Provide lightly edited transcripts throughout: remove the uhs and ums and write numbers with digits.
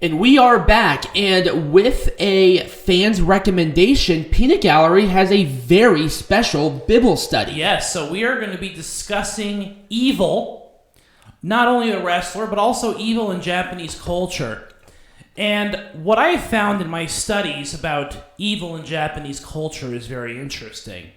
And we are back, and with a fan's recommendation, Peanut Gallery has a very special Bible study. Yes, so we are going to be discussing evil, not only the wrestler, but also evil in Japanese culture. And what I have found in my studies about evil in Japanese culture is very interesting.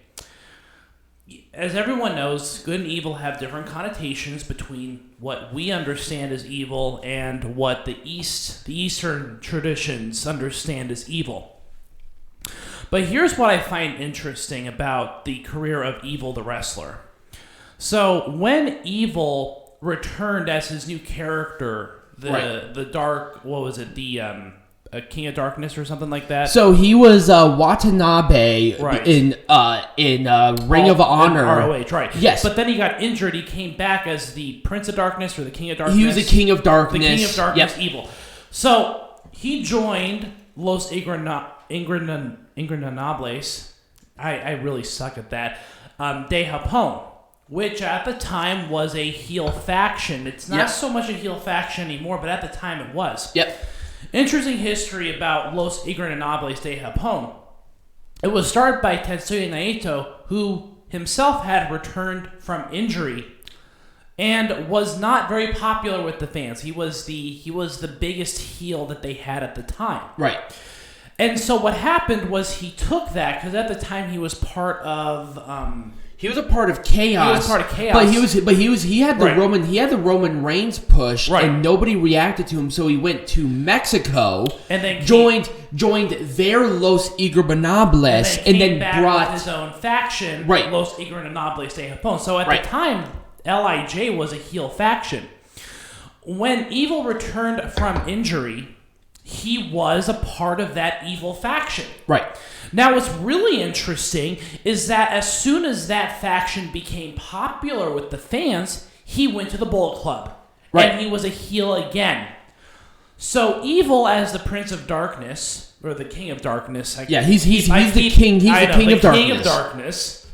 As everyone knows, good and evil have different connotations between what we understand as evil and what the Eastern traditions understand as evil. But here's what I find interesting about the career of Evil the wrestler. So when Evil returned as his new character, the dark, what was it, the King of Darkness or something like that. So he was Watanabe in Ring of Honor. ROH, right. Yes. But then he got injured. He came back as the Prince of Darkness or the King of Darkness. He was the King of Darkness. The King of Darkness, Evil. So he joined Los Ingobernables. I really suck at that. De Japón, which at the time was a heel faction. It's not so much a heel faction anymore, but at the time it was. Yep. Interesting history about Los Ingobernables de Japón. It was started by Tetsuya Naito, who himself had returned from injury and was not very popular with the fans. He was the biggest heel that they had at the time. Right. And so what happened was he took that, because at the time he was part of he was a part of Chaos. He was part of Chaos. But he had the Roman Reigns push, and nobody reacted to him, so he went to Mexico and then joined their Los Ingobernables and then brought his own faction, Los Ingobernables de Japón. So at the time, LIJ was a heel faction. When Evil returned from injury, he was a part of that evil faction. Right. Now, what's really interesting is that as soon as that faction became popular with the fans, he went to the Bullet Club. Right. And he was a heel again. So Evil as the Prince of Darkness, or the King of Darkness. He's the king. He's the King of Darkness. King of Darkness.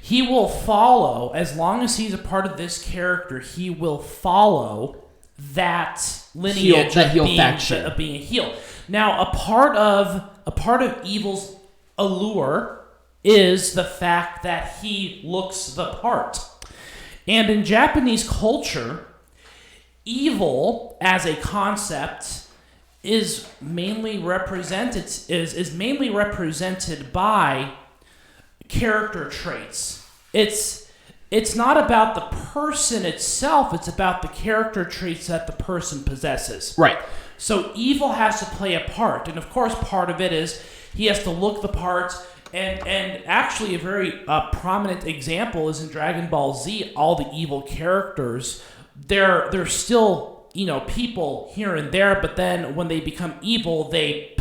He will follow, as long as he's a part of this character, he will follow that lineage of being a heel. Now, a part of Evil's allure is the fact that he looks the part. And in Japanese culture, evil as a concept is mainly represented by character traits. It's not about the person itself, it's about the character traits that the person possesses. Right. So evil has to play a part. And of course, part of it is he has to look the part. And actually a very prominent example is in Dragon Ball Z, all the evil characters, they're still, people here and there, but then when they become evil, they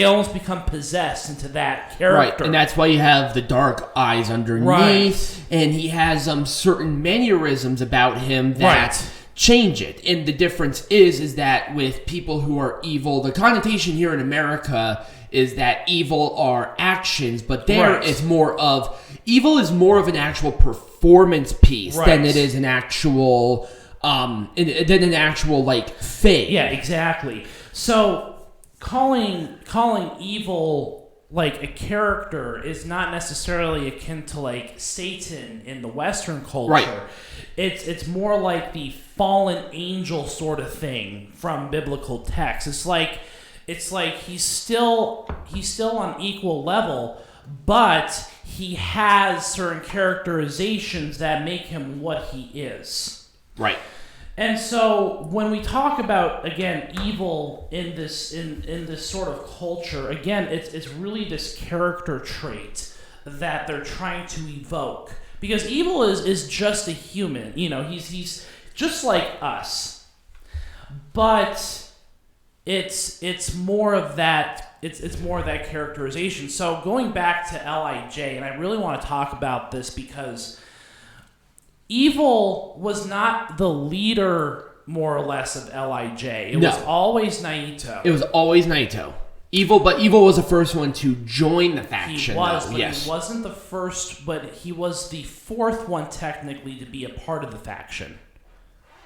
almost become possessed into that character. Right, and that's why you have the dark eyes underneath, and he has certain mannerisms about him that change it. And the difference is that with people who are evil, the connotation here in America is that evil are actions, but there it's more of, evil is more of an actual performance piece than it is an actual, thing. Yeah, exactly. So calling evil like a character is not necessarily akin to like Satan in the Western culture. Right. It's more like the fallen angel sort of thing from biblical texts. It's like he's still on equal level, but he has certain characterizations that make him what he is. Right. And so when we talk about, again, evil in this sort of culture, again, it's really this character trait that they're trying to evoke. Because evil is just a human. He's just like us. But it's more of that it's more of that characterization. So going back to LIJ, and I really want to talk about this because Evil was not the leader, more or less, of LIJ. It was always Naito. It was always Naito. Evil was the first one to join the faction. He was, but he wasn't the first, but he was the fourth one, technically, to be a part of the faction.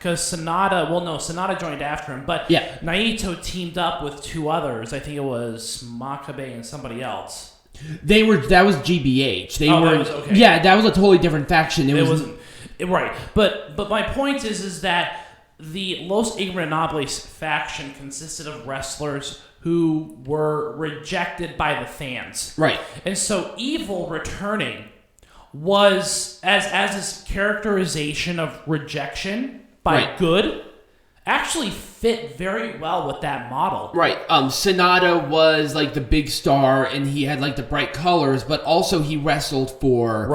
because Sonata joined after him, but Naito teamed up with two others. I think it was Makabe and somebody else. That was GBH. That was okay. Yeah, that was a totally different faction. It wasn't right. But my point is that the Los Ingobernables faction consisted of wrestlers who were rejected by the fans. Right. And so Evil returning was, as his characterization of rejection by good, actually fit very well with that model. Right. Sonata was like the big star, and he had like the bright colors, but also he wrestled for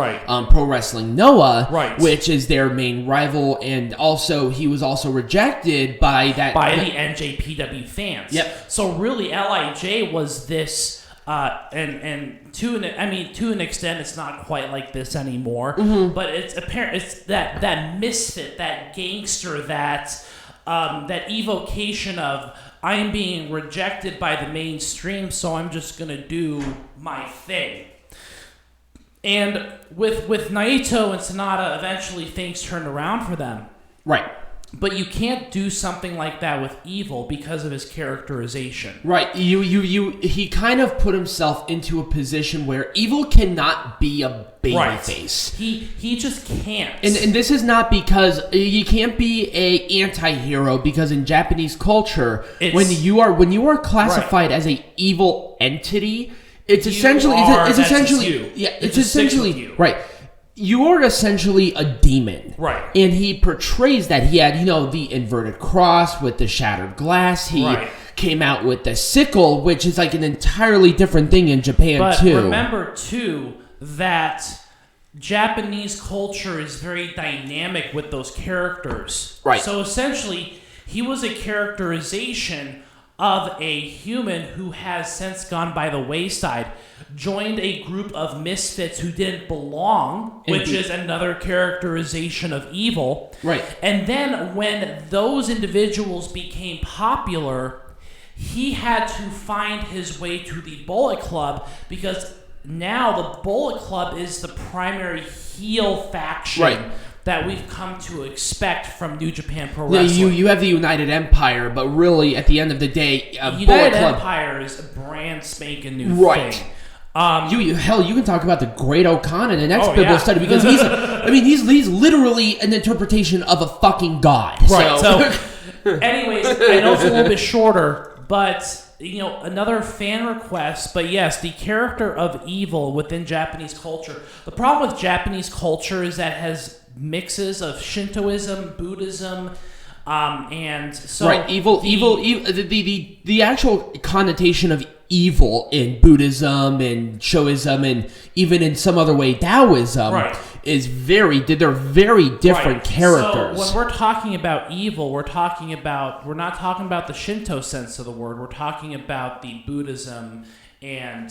Pro Wrestling Noah, which is their main rival, and also he was also rejected by the NJPW fans. Yep. So really, LIJ was this, and to an extent, it's not quite like this anymore. Mm-hmm. But it's apparent, it's that misfit, that gangster, that evocation of I am being rejected by the mainstream, so I'm just gonna do my thing. And with Naito and Sonata, eventually things turned around for them. Right. But you can't do something like that with Evil because of his characterization. Right. He kind of put himself into a position where Evil cannot be a babyface. He just can't. And this is not because you can't be a anti-hero, because in Japanese culture, when you are classified as a evil entity, it's essentially right. You are essentially a demon. Right. And he portrays that. He had, the inverted cross with the shattered glass. He came out with the sickle, which is like an entirely different thing in Japan, too. But remember, too, that Japanese culture is very dynamic with those characters. Right. So essentially, he was a characterization of a human who has since gone by the wayside, joined a group of misfits who didn't belong, which is another characterization of Evil. Right. And then when those individuals became popular, he had to find his way to the Bullet Club, because now the Bullet Club is the primary heel faction that we've come to expect from New Japan Pro Wrestling. You have the United Empire, but really, at the end of the day, United Empire is a brand spanking new thing. You can talk about the Great O'Khan in the next biblical study, because he's literally an interpretation of a fucking god. Right. So anyways, I know it's a little bit shorter, but another fan request. But yes, the character of Evil within Japanese culture. The problem with Japanese culture is that it has mixes of Shintoism, Buddhism, and so evil. The actual connotation of evil in Buddhism and Shoism and even in some other way Taoism is they're very different characters. So when we're talking about evil, we're not talking about the Shinto sense of the word. We're talking about the Buddhism and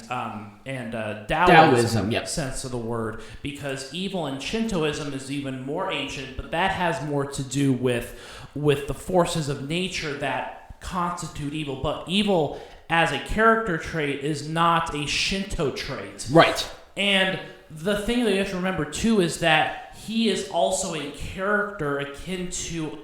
Taoism sense of the word, because evil in Shintoism is even more ancient, but that has more to do with the forces of nature that constitute evil. But evil as a character trait is not a Shinto trait. Right. And the thing that you have to remember too is that he is also a character akin to,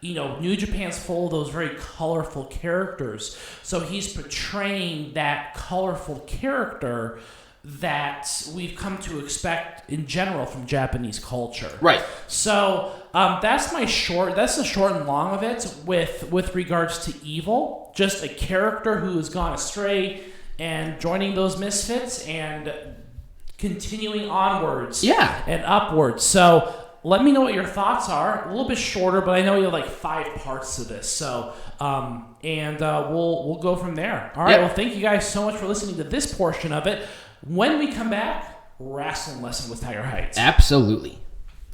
New Japan's full of those very colorful characters. So he's portraying that colorful character that we've come to expect in general from Japanese culture. Right. So that's the short and long of it with regards to Evil. Just a character who has gone astray and joining those misfits and continuing onwards and upwards. So let me know what your thoughts are. A little bit shorter, but I know you have like 5 parts to this. So, we'll go from there. All right. Well, thank you guys so much for listening to this portion of it. When we come back, Wrestling Lesson with Tiger Heights. Absolutely.